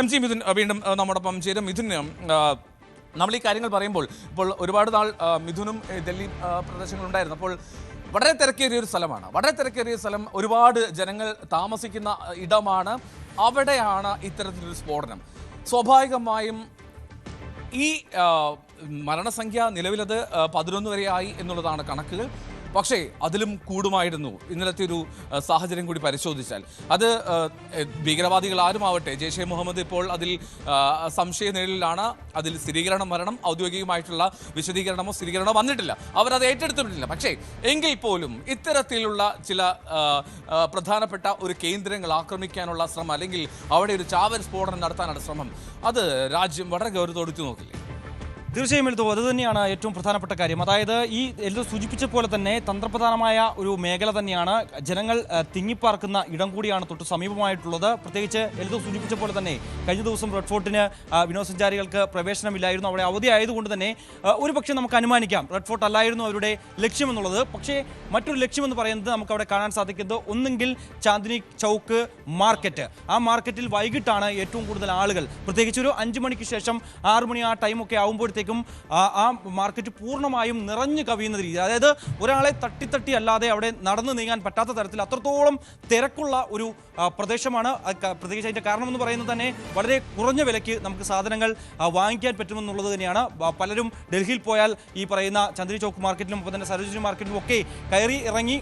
MC Mithun വീണ്ടും നമ്മോടൊപ്പം ചേരും. മിഥുൻ, നമ്മൾ ഈ കാര്യങ്ങൾ പറയുമ്പോൾ ഇപ്പോൾ ഒരുപാട് നാൾ മിഥുനും ഡൽഹി പ്രദേശങ്ങളുണ്ടായിരുന്നു. അപ്പോൾ വളരെ തിരക്കേറിയ ഒരു സ്ഥലമാണ്, വളരെ തിരക്കേറിയ സ്ഥലം, ഒരുപാട് ജനങ്ങൾ താമസിക്കുന്ന ഇടമാണ്. അവിടെയാണ് ഇത്തരത്തിലൊരു സ്ഫോടനം. സ്വാഭാവികമായും ഈ മരണസംഖ്യ നിലവിലത് 11 വരെയായി എന്നുള്ളതാണ് കണക്കുകൾ. പക്ഷേ അതിലും കൂടുമായിരുന്നു ഇന്നലത്തെ ഒരു സാഹചര്യം കൂടി പരിശോധിച്ചാൽ. അത് ഭീകരവാദികൾ ആരുമാവട്ടെ, ജെയ്ഷെ മുഹമ്മദ് ഇപ്പോൾ അതിൽ സംശയനിഴലിലാണ്. അതിൽ സ്ഥിരീകരണം വരണം. ഔദ്യോഗികമായിട്ടുള്ള വിശദീകരണമോ സ്ഥിരീകരണമോ വന്നിട്ടില്ല, അവരത് ഏറ്റെടുത്തിട്ടില്ല. പക്ഷേ എങ്കിൽ പോലും ഇത്തരത്തിലുള്ള ചില പ്രധാനപ്പെട്ട ഒരു കേന്ദ്രങ്ങൾ ആക്രമിക്കാനുള്ള ശ്രമം, അല്ലെങ്കിൽ അവിടെ ഒരു ചാവൽ സ്ഫോടനം നടത്താനുള്ള ശ്രമം, അത് രാജ്യം വളരെ ഗൗരവത്തോടെ നോക്കില്ലേ? തീർച്ചയായും എഴുതോ, അത് തന്നെയാണ് ഏറ്റവും പ്രധാനപ്പെട്ട കാര്യം. അതായത് ഈ എല്ലാം സൂചിപ്പിച്ച പോലെ തന്നെ തന്ത്രപ്രധാനമായ ഒരു മേഖല തന്നെയാണ്, ജനങ്ങൾ തിങ്ങിപ്പാർക്കുന്ന ഇടം കൂടിയാണ് തൊട്ട് സമീപമായിട്ടുള്ളത്. പ്രത്യേകിച്ച് എഴുതോ സൂചിപ്പിച്ച പോലെ തന്നെ കഴിഞ്ഞ ദിവസം റെഡ് ഫോർട്ടിന് വിനോദസഞ്ചാരികൾക്ക് പ്രവേശനമില്ലായിരുന്നു. അവിടെ അവധി ആയതുകൊണ്ട് തന്നെ ഒരു പക്ഷേ നമുക്ക് അനുമാനിക്കാം റെഡ് ഫോർട്ട് അല്ലായിരുന്നു അവരുടെ ലക്ഷ്യമെന്നുള്ളത്. പക്ഷേ മറ്റൊരു ലക്ഷ്യമെന്ന് പറയുന്നത് നമുക്ക് അവിടെ കാണാൻ സാധിക്കുന്നത് ഒന്നെങ്കിൽ ചാന്ദിനി ചൗക്ക് മാർക്കറ്റ്. ആ മാർക്കറ്റിൽ വൈകിട്ടാണ് ഏറ്റവും കൂടുതൽ ആളുകൾ, പ്രത്യേകിച്ച് ഒരു 5 മണിക്ക് ശേഷം 6 മണി ആ ടൈമൊക്കെ ആകുമ്പോഴത്തേക്കും ആ മാർക്കറ്റ് പൂർണ്ണമായും നിറഞ്ഞു കവിയുന്ന രീതി. അതായത് ഒരാളെ തട്ടി അല്ലാതെ അവിടെ നടന്നു നീങ്ങാൻ പറ്റാത്ത തരത്തിൽ അത്രത്തോളം തിരക്കുള്ള ഒരു പ്രദേശമാണ്. പ്രത്യേകിച്ച് അതിൻ്റെ കാരണമെന്ന് പറയുന്നത് തന്നെ വളരെ കുറഞ്ഞ വിലയ്ക്ക് നമുക്ക് സാധനങ്ങൾ വാങ്ങിക്കാൻ പറ്റുമെന്നുള്ളത് തന്നെയാണ്. പലരും ഡൽഹിയിൽ പോയാൽ ഈ പറയുന്ന ചാന്ദിനി ചൗക്ക് മാർക്കറ്റിലും ഒപ്പം തന്നെ സരോജിനി മാർക്കറ്റിലും ഒക്കെ കയറി ഇറങ്ങി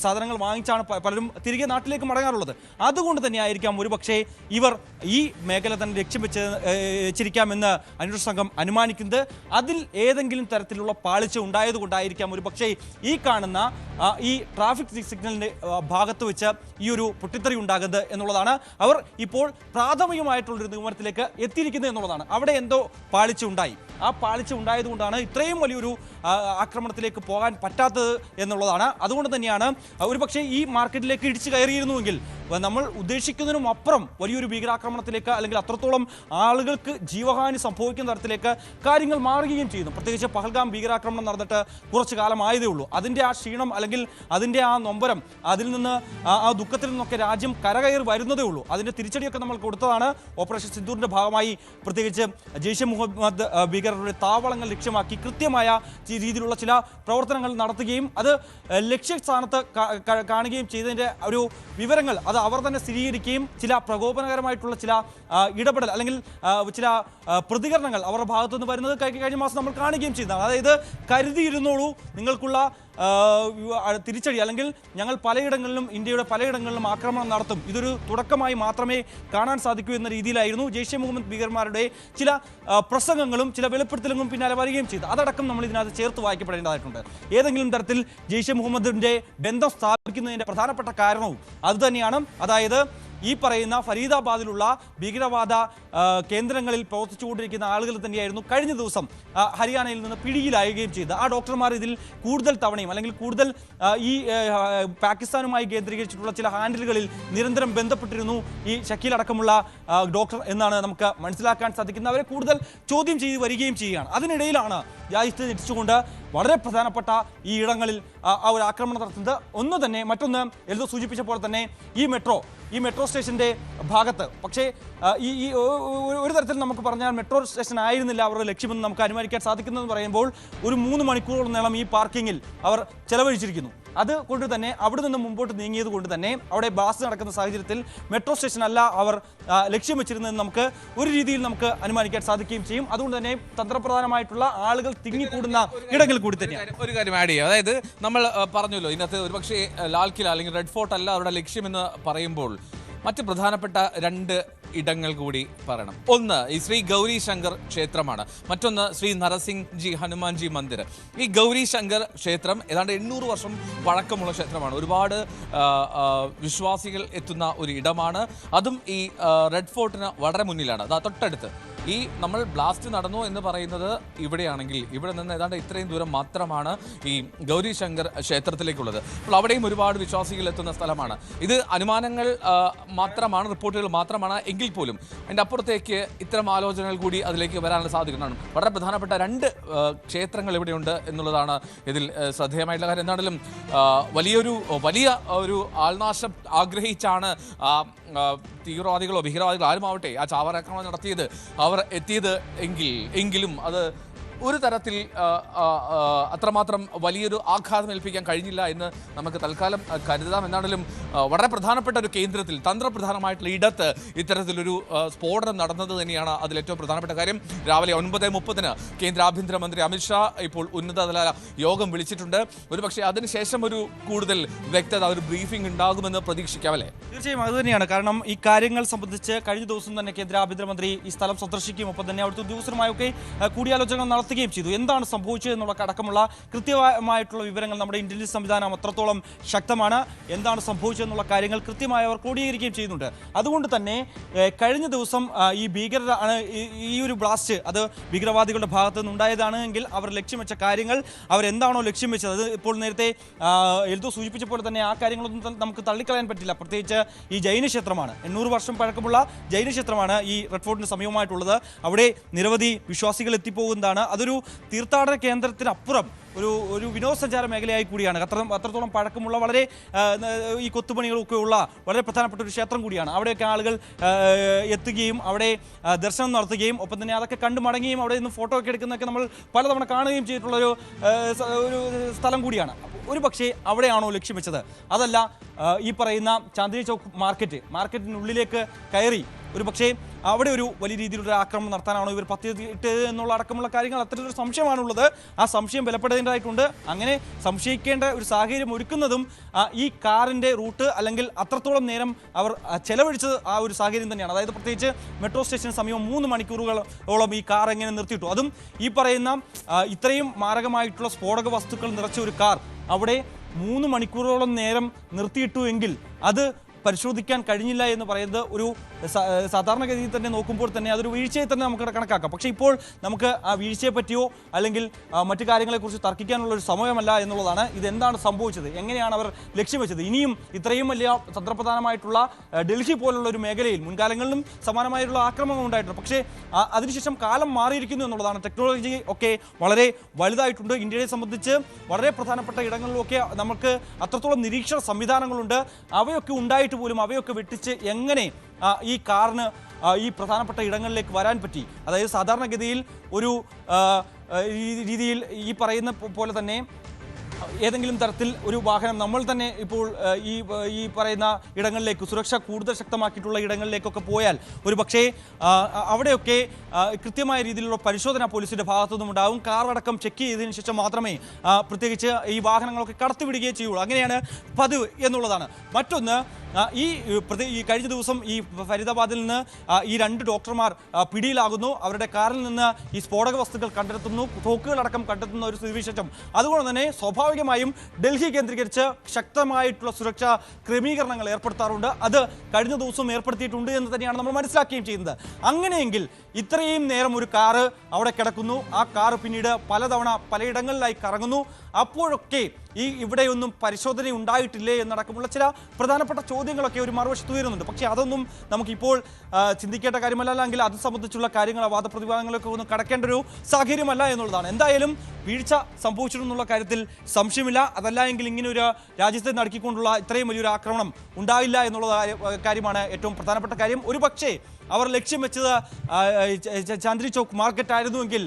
സാധനങ്ങൾ വാങ്ങിച്ചാണ് പലരും തിരികെ നാട്ടിലേക്ക് മടങ്ങാറുള്ളത്. അതുകൊണ്ട് തന്നെ ആയിരിക്കാം ഒരുപക്ഷെ ഇവർ ഈ മേഖല തന്നെ ലക്ഷ്യം വെച്ചിരിക്കാമെന്ന് അന്വേഷണ സംഘം അനുമാനിക്കുന്നത്. അതിൽ ഏതെങ്കിലും തരത്തിലുള്ള പാളിച്ച ഉണ്ടായതുകൊണ്ടായിരിക്കാം ഒരു പക്ഷേ ഈ കാണുന്ന ഈ ട്രാഫിക് സിഗ്നലിൻ്റെ ഭാഗത്ത് വെച്ച് ഈ ഒരു പൊട്ടിത്തെറി ഉണ്ടാകുന്നത് എന്നുള്ളതാണ്. അവർ ഇപ്പോൾ പ്രാഥമികമായിട്ടുള്ളൊരു നിഗമനത്തിലേക്ക് എത്തിയിരിക്കുന്നത് എന്നുള്ളതാണ്. അവിടെ എന്തോ പാളിച്ച ഉണ്ടായി. ആ പാളിച്ച ഉണ്ടായതുകൊണ്ടാണ് ഇത്രയും വലിയൊരു ആക്രമണത്തിലേക്ക് പോകാൻ പറ്റാത്തത് എന്നുള്ളതാണ്. അതുകൊണ്ട് തന്നെയാണ് ഒരുപക്ഷെ ഈ മാർക്കറ്റിലേക്ക് ഇടിച്ചു കയറിയിരുന്നുവെങ്കിൽ നമ്മൾ ഉദ്ദേശിക്കുന്നതിനും അപ്പുറം വലിയൊരു ഭീകരാക്രമണത്തിലേക്ക്, അല്ലെങ്കിൽ അത്രത്തോളം ആളുകൾക്ക് ജീവഹാനി സംഭവിക്കുന്ന തരത്തിലേക്ക് കാര്യങ്ങൾ മാറുകയും ചെയ്യുന്നു. പ്രത്യേകിച്ച് പഹൽഗാം ഭീകരാക്രമണം നടന്നിട്ട് കുറച്ച് കാലമായതേ ഉള്ളൂ. അതിൻ്റെ ആ ക്ഷീണം, അല്ലെങ്കിൽ അതിൻ്റെ ആ നൊമ്പരം, അതിൽ നിന്ന് ആ ദുഃഖത്തിൽ നിന്നൊക്കെ രാജ്യം കരകയറി വരുന്നതേ ഉള്ളൂ. അതിൻ്റെ തിരിച്ചടിയൊക്കെ നമ്മൾ കൊടുത്തതാണ്. ഓപ്പറേഷൻ സിന്ദൂറിൻ്റെ ഭാഗമായി പ്രത്യേകിച്ച് ജെയ്ഷെ മുഹമ്മദ് ഭീകരരുടെ താവളങ്ങൾ ലക്ഷ്യമാക്കി കൃത്യമായ രീതിയിലുള്ള ചില പ്രവർത്തനങ്ങൾ നടത്തുകയും അത് ലക്ഷ്യസ്ഥാനത്ത് കാണുകയും ചെയ്തതിൻ്റെ ഒരു വിവരങ്ങൾ അത് അവർ തന്നെ സ്ഥിരീകരിക്കുകയും ചില പ്രകോപനകരമായിട്ടുള്ള ചില ഇടപെടൽ, അല്ലെങ്കിൽ ചില പ്രതികരണങ്ങൾ അവരുടെ ഭാഗത്തുനിന്ന് വരുന്നത് കഴിഞ്ഞ മാസം നമ്മൾ കാണുകയും ചെയ്തതാണ്. അതായത് കരുതിയിരുന്നോളൂ, നിങ്ങൾക്കുള്ള തിരിച്ചടി, അല്ലെങ്കിൽ ഞങ്ങൾ പലയിടങ്ങളിലും, ഇന്ത്യയുടെ പലയിടങ്ങളിലും ആക്രമണം നടത്തും, ഇതൊരു തുടക്കമായി മാത്രമേ കാണാൻ സാധിക്കൂ എന്ന രീതിയിലായിരുന്നു ജെയ്ഷെ മുഹമ്മദ് ഭീകരന്മാരുടെ ചില പ്രസംഗങ്ങളും ചില വെളിപ്പെടുത്തലുകളും പിന്നാലെ വരികയും ചെയ്തു. അതടക്കം നമ്മൾ ഇതിനകത്ത് ചേർത്ത് വായിക്കപ്പെടേണ്ടതായിട്ടുണ്ട്. ഏതെങ്കിലും തരത്തിൽ ജെയ്ഷെ മുഹമ്മദിൻ്റെ ബന്ധം സ്ഥാപിക്കുന്നതിൻ്റെ പ്രധാനപ്പെട്ട കാരണവും അതുതന്നെയാണ്. അതായത് ഈ പറയുന്ന ഫരീദാബാദിലുള്ള ഭീകരവാദ കേന്ദ്രങ്ങളിൽ പ്രവർത്തിച്ചുകൊണ്ടിരിക്കുന്ന ആളുകൾ തന്നെയായിരുന്നു കഴിഞ്ഞ ദിവസം ഹരിയാനയിൽ നിന്ന് പിടിയിലാവുകയും ചെയ്തത്. ആ ഡോക്ടർമാർ ഇതിൽ കൂടുതൽ തവണയും, അല്ലെങ്കിൽ കൂടുതൽ ഈ പാകിസ്ഥാനുമായി കേന്ദ്രീകരിച്ചിട്ടുള്ള ചില ഹാൻഡിലുകളിൽ നിരന്തരം ബന്ധപ്പെട്ടിരുന്നു ഈ ഷക്കീൽ അടക്കമുള്ള ഡോക്ടർ എന്നാണ് നമുക്ക് മനസ്സിലാക്കാൻ സാധിക്കുന്നത്. അവരെ കൂടുതൽ ചോദ്യം ചെയ്ത് വരികയും ചെയ്യുകയാണ്. അതിനിടയിലാണ് രാജ്യത്ത് തിരിച്ചുകൊണ്ട് വളരെ പ്രധാനപ്പെട്ട ഈ ഇടങ്ങളിൽ ആ ഒരു ആക്രമണം നടത്തുന്നത്. ഒന്ന് തന്നെ, മറ്റൊന്ന് എൽദോ സൂചിപ്പിച്ച പോലെ തന്നെ ഈ മെട്രോ സ്റ്റേഷൻ്റെ ഭാഗത്ത്, പക്ഷേ ഈ ഒരു തരത്തിൽ നമുക്ക് പറഞ്ഞാൽ മെട്രോ സ്റ്റേഷൻ ആയിരുന്നില്ല അവരുടെ ലക്ഷ്യമെന്ന് നമുക്ക് അനുമാനിക്കാൻ സാധിക്കുന്നതെന്ന് പറയുമ്പോൾ ഒരു 3 മണിക്കൂറോളം ഈ പാർക്കിങ്ങിൽ അവർ ചെലവഴിച്ചിരിക്കുന്നു. അതുകൊണ്ട് തന്നെ അവിടെ നിന്ന് മുമ്പോട്ട് നീങ്ങിയത് കൊണ്ട് തന്നെ അവിടെ ബ്ലാസ്റ്റ് നടക്കുന്ന സാഹചര്യത്തിൽ മെട്രോ സ്റ്റേഷൻ അല്ല അവർ ലക്ഷ്യം വെച്ചിരുന്നതെന്ന് നമുക്ക് ഒരു രീതിയിൽ നമുക്ക് അനുമാനിക്കാൻ സാധിക്കുകയും ചെയ്യും. അതുകൊണ്ട് തന്നെ തന്ത്രപ്രധാനമായിട്ടുള്ള ആളുകൾ തിങ്ങിക്കൂടുന്ന ഇടങ്ങളിൽ കൂടി തന്നെയാണ്. ഒരു കാര്യം ആഡ് ചെയ്യുക, അതായത് നമ്മൾ പറഞ്ഞല്ലോ ഇതിനകത്ത് ഒരുപക്ഷെ ലാൽ കില അല്ലെങ്കിൽ റെഡ് ഫോർട്ട് അല്ല അവരുടെ ലക്ഷ്യമെന്ന് പറയുമ്പോൾ മറ്റ് പ്രധാനപ്പെട്ട 2 ഇടങ്ങൾ കൂടി പറയണം. ഒന്ന് ഈ ശ്രീ ഗൗരി ശങ്കർ ക്ഷേത്രമാണ്, മറ്റൊന്ന് ശ്രീ നരസിംഹ്ജി ഹനുമാൻജി മന്ദിർ. ഈ ഗൗരി ശങ്കർ ക്ഷേത്രം ഏതാണ്ട് 800 വർഷം പഴക്കമുള്ള ക്ഷേത്രമാണ്. ഒരുപാട് വിശ്വാസികൾ എത്തുന്ന ഒരു ഇടമാണ്. അതും ഈ റെഡ് ഫോർട്ടിന് വളരെ മുന്നിലാണ്. അതാ തൊട്ടടുത്ത് ഈ നമ്മൾ ബ്ലാസ്റ്റ് നടന്നു എന്ന് പറയുന്നത് ഇവിടെയാണെങ്കിൽ ഇവിടെ നിന്ന് ഏതാണ്ട് ഇത്രയും ദൂരം മാത്രമാണ് ഈ ഗൗരി ശങ്കർ ക്ഷേത്രത്തിലേക്കുള്ളത്. അപ്പോൾ അവിടെയും ഒരുപാട് വിശ്വാസികൾ എത്തുന്ന സ്ഥലമാണ്. ഇത് അനുമാനങ്ങൾ മാത്രമാണ്, റിപ്പോർട്ടുകൾ മാത്രമാണ്. എങ്കിൽ പോലും അതിൻ്റെ അപ്പുറത്തേക്ക് ഇത്തരം ആലോചനകൾ കൂടി അതിലേക്ക് വരാനുള്ള സാധ്യതയാണ്. വളരെ പ്രധാനപ്പെട്ട 2 ക്ഷേത്രങ്ങൾ ഇവിടെയുണ്ട് എന്നുള്ളതാണ് ഇതിൽ ശ്രദ്ധേയമായിട്ടുള്ള കാര്യം. എന്താണെങ്കിലും വലിയ ഒരു ആൾനാശം ആഗ്രഹിച്ചാണ് തീവ്രവാദികളോ ഭീകരവാദികളോ ആരുമാവട്ടെ ആ ചാവേറാക്രമണം നടത്തിയത് അവർ എത്തിയത് എങ്കിലും അത് ഒരു തരത്തിൽ അത്രമാത്രം വലിയൊരു ആഘാതം ഏൽപ്പിക്കാൻ കഴിഞ്ഞില്ല എന്ന് നമുക്ക് തൽക്കാലം കരുതാം. എന്നാണെങ്കിലും വളരെ പ്രധാനപ്പെട്ട ഒരു കേന്ദ്രത്തിൽ തന്ത്രപ്രധാനമായിട്ടുള്ള ഇടത്ത് ഇത്തരത്തിലൊരു സ്ഫോടനം നടന്നത് തന്നെയാണ് അതിലേറ്റവും പ്രധാനപ്പെട്ട കാര്യം. രാവിലെ 9:30 കേന്ദ്ര ആഭ്യന്തരമന്ത്രി അമിത്ഷാ ഇപ്പോൾ ഉന്നതതല യോഗം വിളിച്ചിട്ടുണ്ട്. ഒരുപക്ഷെ അതിനുശേഷം ഒരു കൂടുതൽ വ്യക്തത, ഒരു ബ്രീഫിംഗ് ഉണ്ടാകുമെന്ന് പ്രതീക്ഷിക്കാമല്ലേ? തീർച്ചയായും അത് തന്നെയാണ്. കാരണം ഈ കാര്യങ്ങൾ സംബന്ധിച്ച് കഴിഞ്ഞ ദിവസം തന്നെ കേന്ദ്ര ആഭ്യന്തരമന്ത്രി ഈ സ്ഥലം സന്ദർശിക്കുകയും ഒപ്പം തന്നെ അവിടുത്തെ ഉദ്യോഗസ്ഥരുമായൊക്കെ കൂടിയാലോചനകൾ നടത്തുകയും ചെയ്തു. എന്താണ് സംഭവിച്ചത് എന്നുള്ള അടക്കമുള്ള കൃത്യമായിട്ടുള്ള വിവരങ്ങൾ നമ്മുടെ ഇന്റലിജൻസ് സംവിധാനം അത്രത്തോളം ശക്തമാണ്. എന്താണ് സംഭവിച്ചത് എന്നുള്ള കാര്യങ്ങൾ കൃത്യമായി അവർ ക്രോഡീകരിക്കുകയും ചെയ്യുന്നുണ്ട്. അതുകൊണ്ട് തന്നെ കഴിഞ്ഞ ദിവസം ഈ ഭീകരരാണ് ഈ ഒരു ബ്ലാസ്റ്റ് അത് ഭീകരവാദികളുടെ ഭാഗത്ത് നിന്നുണ്ടായതാണ് എങ്കിൽ അവർ ലക്ഷ്യം വെച്ച കാര്യങ്ങൾ അവരെന്താണോ ലക്ഷ്യം വെച്ചത് അത് ഇപ്പോൾ നേരത്തെ എൽദോ സൂചിപ്പിച്ച പോലെ തന്നെ ആ കാര്യങ്ങളൊന്നും നമുക്ക് തള്ളിക്കളയാൻ പറ്റില്ല. പ്രത്യേകിച്ച് ഈ ജൈന ക്ഷേത്രമാണ്, 800 വർഷം പഴക്കമുള്ള ജൈന ക്ഷേത്രമാണ് ഈ റെഡ് ഫോർട്ടിന് സമീപമായിട്ടുള്ളത്. അവിടെ നിരവധി വിശ്വാസികൾ എത്തിപ്പോകുന്നതാണ്. അതൊരു തീർത്ഥാടന കേന്ദ്രത്തിനപ്പുറം ഒരു വിനോദസഞ്ചാര മേഖലയായി കൂടിയാണ്. അത്രത്തോളം പഴക്കമുള്ള വളരെ ഈ കൊത്തുപണികളൊക്കെ ഉള്ള വളരെ പ്രധാനപ്പെട്ട ഒരു ക്ഷേത്രം കൂടിയാണ്. അവിടെയൊക്കെ ആളുകൾ എത്തുകയും അവിടെ ദർശനം നടത്തുകയും ഒപ്പം തന്നെ അതൊക്കെ കണ്ടു മടങ്ങുകയും അവിടെ നിന്ന് ഫോട്ടോ ഒക്കെ എടുക്കുന്നതൊക്കെ നമ്മൾ പലതവണ കാണുകയും ചെയ്തിട്ടുള്ളൊരു സ്ഥലം കൂടിയാണ്. ഒരു പക്ഷേ അവിടെയാണോ ലക്ഷ്യം വെച്ചത്? അതല്ല, ഈ പറയുന്ന ചാന്ദിനി ചൗക്ക് മാർക്കറ്റിനുള്ളിലേക്ക് കയറി ഒരു പക്ഷേ അവിടെ ഒരു വലിയ രീതിയിലുള്ള ആക്രമണം നടത്താനാണോ ഇവർ പദ്ധതിയിട്ട് എന്നുള്ള അടക്കമുള്ള കാര്യങ്ങൾ അത്തരത്തിലൊരു സംശയമാണുള്ളത്. ആ സംശയം ബലപ്പെടേണ്ടതായിട്ടുണ്ട്. അങ്ങനെ സംശയിക്കേണ്ട ഒരു സാഹചര്യം ഒരുക്കുന്നതും ഈ കാറിൻ്റെ റൂട്ട് അല്ലെങ്കിൽ അത്രത്തോളം നേരം അവർ ചെലവഴിച്ചത് ആ ഒരു സാഹചര്യം തന്നെയാണ്. അതായത് പ്രത്യേകിച്ച് മെട്രോ സ്റ്റേഷന് സമീപം 3 മണിക്കൂറുകളോളം ഈ കാർ എങ്ങനെ നിർത്തിയിട്ടു, അതും ഈ പറയുന്ന ഇത്രയും മാരകമായിട്ടുള്ള സ്ഫോടക വസ്തുക്കൾ നിറച്ച ഒരു കാർ അവിടെ 3 മണിക്കൂറോളം നേരം നിർത്തിയിട്ടു എങ്കിൽ അത് പരിശോധിക്കാൻ കഴിഞ്ഞില്ല എന്ന് പറയുന്നത് ഒരു സാധാരണഗതിയിൽ തന്നെ നോക്കുമ്പോൾ തന്നെ അതൊരു വീഴ്ചയെ തന്നെ നമുക്ക് കണക്കാക്കാം. പക്ഷേ ഇപ്പോൾ നമുക്ക് ആ വീഴ്ചയെ പറ്റിയോ അല്ലെങ്കിൽ മറ്റു കാര്യങ്ങളെക്കുറിച്ച് തർക്കിക്കാനുള്ള ഒരു സമയമല്ല എന്നുള്ളതാണ്. ഇതെന്താണ് സംഭവിച്ചത്, എങ്ങനെയാണ് അവർ ലക്ഷ്യം വെച്ചത്? ഇനിയും ഇത്രയും വലിയ തന്ത്രപ്രധാനമായിട്ടുള്ള ഡൽഹി പോലുള്ള ഒരു മേഖലയിൽ മുൻകാലങ്ങളിലും സമാനമായിട്ടുള്ള ആക്രമണം ഉണ്ടായിട്ടുണ്ട്. പക്ഷേ അതിനുശേഷം കാലം മാറിയിരിക്കുന്നു എന്നുള്ളതാണ്. ടെക്നോളജി ഒക്കെ വളരെ വലുതായിട്ടുണ്ട്. ഇന്ത്യയെ സംബന്ധിച്ച് വളരെ പ്രധാനപ്പെട്ട ഇടങ്ങളിലൊക്കെ നമുക്ക് അത്രത്തോളം നിരീക്ഷണ സംവിധാനങ്ങളുണ്ട്. അവയൊക്കെ ഉണ്ടായിട്ട് പോലും അവയൊക്കെ വെട്ടിച്ച് എങ്ങനെ ഈ കാറിന് ഈ പ്രധാനപ്പെട്ട ഇടങ്ങളിലേക്ക് വരാൻ പറ്റി? അതായത് സാധാരണഗതിയിൽ ഒരു രീതിയിൽ ഈ പറയുന്ന പോലെ തന്നെ ഏതെങ്കിലും തരത്തിൽ ഒരു വാഹനം നമ്മൾ തന്നെ ഇപ്പോൾ ഈ പറയുന്ന ഇടങ്ങളിലേക്ക് സുരക്ഷ കൂടുതൽ ശക്തമാക്കിയിട്ടുള്ള ഇടങ്ങളിലേക്കൊക്കെ പോയാൽ ഒരു പക്ഷേ അവിടെയൊക്കെ കൃത്യമായ രീതിയിലുള്ള പരിശോധന പോലീസിൻ്റെ ഭാഗത്തുനിന്നും ഉണ്ടാകും. കാറടക്കം ചെക്ക് ചെയ്തതിന് ശേഷം മാത്രമേ പ്രത്യേകിച്ച് ഈ വാഹനങ്ങളൊക്കെ കടത്തിവിടുകയും ചെയ്യുള്ളൂ. അങ്ങനെയാണ് പതിവ് എന്നുള്ളതാണ്. മറ്റൊന്ന്, ഈ കഴിഞ്ഞ ദിവസം ഈ ഫരീദാബാദിൽ നിന്ന് ഈ 2 ഡോക്ടർമാർ പിടിയിലാകുന്നു. അവരുടെ കാറിൽ നിന്ന് ഈ സ്ഫോടക വസ്തുക്കൾ കണ്ടെത്തുന്നു, തോക്കുകളടക്കം കണ്ടെത്തുന്ന ഒരു സ്ഥിതിവിശേഷം. അതുകൊണ്ട് തന്നെ സ്വാഭാവികമായും ഡൽഹി കേന്ദ്രീകരിച്ച് ശക്തമായിട്ടുള്ള സുരക്ഷാ ക്രമീകരണങ്ങൾ ഏർപ്പെടുത്താറുണ്ട്. അത് കഴിഞ്ഞ ദിവസം ഏർപ്പെടുത്തിയിട്ടുണ്ട് എന്ന് തന്നെയാണ് നമ്മൾ മനസ്സിലാക്കുകയും ചെയ്യുന്നത്. അങ്ങനെയെങ്കിൽ ഇത്രയും നേരം ഒരു കാറ് അവിടെ കിടക്കുന്നു, ആ കാറ് പിന്നീട് പലതവണ പലയിടങ്ങളിലായി കറങ്ങുന്നു. അപ്പോഴൊക്കെ ഇവിടെയൊന്നും പരിശോധന ഉണ്ടായിട്ടില്ലേ എന്നടക്കമുള്ള ചില പ്രധാനപ്പെട്ട ചോദ്യങ്ങളൊക്കെ ഒരു മറുവശത്ത് ഉയരുന്നുണ്ട്. പക്ഷേ അതൊന്നും നമുക്കിപ്പോൾ ചിന്തിക്കേണ്ട കാര്യമല്ല, അല്ലെങ്കിൽ അത് സംബന്ധിച്ചുള്ള കാര്യങ്ങൾ വാദപ്രതിവാദങ്ങളൊക്കെ ഒന്നും കടക്കേണ്ട ഒരു സാഹചര്യമല്ല എന്നുള്ളതാണ്. എന്തായാലും വീഴ്ച സംഭവിച്ചിട്ടുള്ള കാര്യത്തിൽ സംശയമില്ല. അതല്ല എങ്കിൽ ഇങ്ങനെ ഒരു രാജ്യത്തെ നടുക്കിക്കൊണ്ടുള്ള ഇത്രയും വലിയൊരു ആക്രമണം ഉണ്ടായില്ല എന്നുള്ള കാര്യമാണ് ഏറ്റവും പ്രധാനപ്പെട്ട കാര്യം. ഒരു പക്ഷേ അവർ ലക്ഷ്യം വെച്ചത് ചാന്ദിനി ചൗക്ക് മാർക്കറ്റ് ആയിരുന്നുവെങ്കിൽ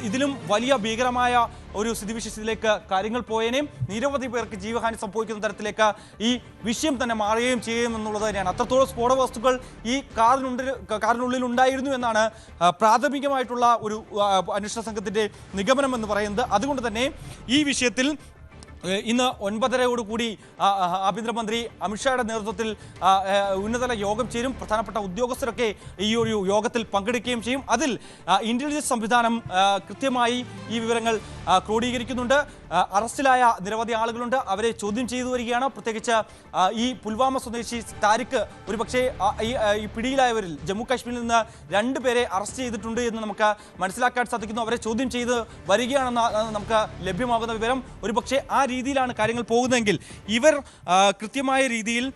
ഇതിലും വലിയ ഭീകരമായ ഒരു സ്ഥിതിവിശേഷത്തിലേക്ക് കാര്യങ്ങൾ പോയേനെയും നിരവധി പേർക്ക് ജീവഹാനി സംഭവിക്കുന്ന തരത്തിലേക്ക് ഈ വിഷയം തന്നെ മാറുകയും ചെയ്യുമെന്നുള്ളത് തന്നെയാണ്. അത്രത്തോളം സ്ഫോടക വസ്തുക്കൾ ഈ കാറിനുള്ളിൽ ഉണ്ടായിരുന്നു എന്നാണ് പ്രാഥമികമായിട്ടുള്ള ഒരു അന്വേഷണ സംഘത്തിൻ്റെ നിഗമനം എന്ന് പറയുന്നത്. അതുകൊണ്ട് തന്നെ ഈ വിഷയത്തിൽ ഇന്ന് 9:30 ആഭ്യന്തരമന്ത്രി അമിത്ഷായുടെ നേതൃത്വത്തിൽ ഉന്നതതല യോഗം ചേരും. പ്രധാനപ്പെട്ട ഉദ്യോഗസ്ഥരൊക്കെ ഈ ഒരു യോഗത്തിൽ പങ്കെടുക്കുകയും ചെയ്യും. അതിൽ ഇന്റലിജൻസ് സംവിധാനം കൃത്യമായി ഈ വിവരങ്ങൾ ക്രോഡീകരിക്കുന്നുണ്ട്. അറസ്റ്റിലായ നിരവധി ആളുകളുണ്ട്, അവരെ ചോദ്യം ചെയ്തു വരികയാണ്. പ്രത്യേകിച്ച് ഈ പുൽവാമ സ്വദേശി താരിഖ് ഒരുപക്ഷെ ഈ പിടിയിലായവരിൽ ജമ്മു കാശ്മീരിൽ നിന്ന് 2 പേരെ അറസ്റ്റ് ചെയ്തിട്ടുണ്ട് എന്ന് നമുക്ക് മനസ്സിലാക്കാൻ സാധിക്കുന്നു. അവരെ ചോദ്യം ചെയ്ത് വരികയാണെന്ന് നമുക്ക് ലഭ്യമാകുന്ന വിവരം. ഒരുപക്ഷെ ആ രീതിയിലാണ് കാര്യങ്ങൾ പോകുന്നതെങ്കിൽ ഇവർ കൃത്യമായ രീതിയിൽ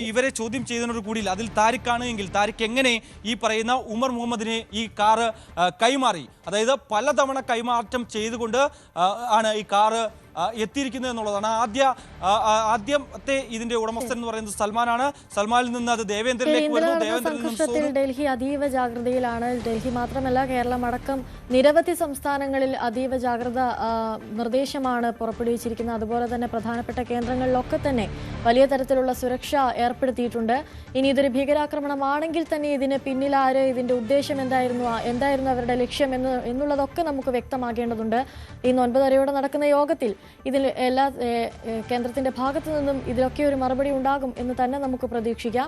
ഇവരെ ചോദ്യം ചെയ്യുന്നതോട് കൂടി അതിൽ താരിഖാണ് എങ്കിൽ താരിഖ് എങ്ങനെ ഈ പറയുന്ന ഉമർ മുഹമ്മദിനെ ഈ കാറ് കൈമാറി, അതായത് പലതവണ കൈമാറ്റം ചെയ്തുകൊണ്ട് ആണ് ഈ കാറ് എത്തിയിരിക്കുന്നത് എന്നുള്ളതാണ്. ആദ്യത്തെ ഇതിന്റെ ഉടമസ്ഥൻ എന്ന് പറയുന്നത് സൽമാനാണ്. സൽമാനിൽ നിന്ന് അത് ദേവേന്ദ്രനിലേക്ക് വരുന്നു. സംഘർഷത്തിൽ ഡൽഹി അതീവ ജാഗ്രതയിലാണ്. ഡൽഹി മാത്രമല്ല കേരളം അടക്കം നിരവധി സംസ്ഥാനങ്ങളിൽ അതീവ ജാഗ്രത നിർദ്ദേശമാണ് പുറപ്പെടുവിച്ചിരിക്കുന്നത്. അതുപോലെ തന്നെ പ്രധാനപ്പെട്ട കേന്ദ്രങ്ങളിലൊക്കെ തന്നെ വലിയ തരത്തിലുള്ള സുരക്ഷ ഏർപ്പെടുത്തിയിട്ടുണ്ട്. ഇനി ഇതൊരു ഭീകരാക്രമണമാണെങ്കിൽ തന്നെ ഇതിന് പിന്നിലാര്, ഇതിന്റെ ഉദ്ദേശം എന്തായിരുന്നു അവരുടെ ലക്ഷ്യം എന്നുള്ളതൊക്കെ നമുക്ക് വ്യക്തമാകേണ്ടതുണ്ട്. ഇന്ന് 9:30 നടക്കുന്ന യോഗത്തിൽ ഇതിൽ എല്ലാ കേന്ദ്രത്തിന്റെ ഭാഗത്തു നിന്നും ഇതിലൊക്കെ ഒരു മറുപടി ഉണ്ടാകും എന്ന് തന്നെ നമുക്ക് പ്രതീക്ഷിക്കാം.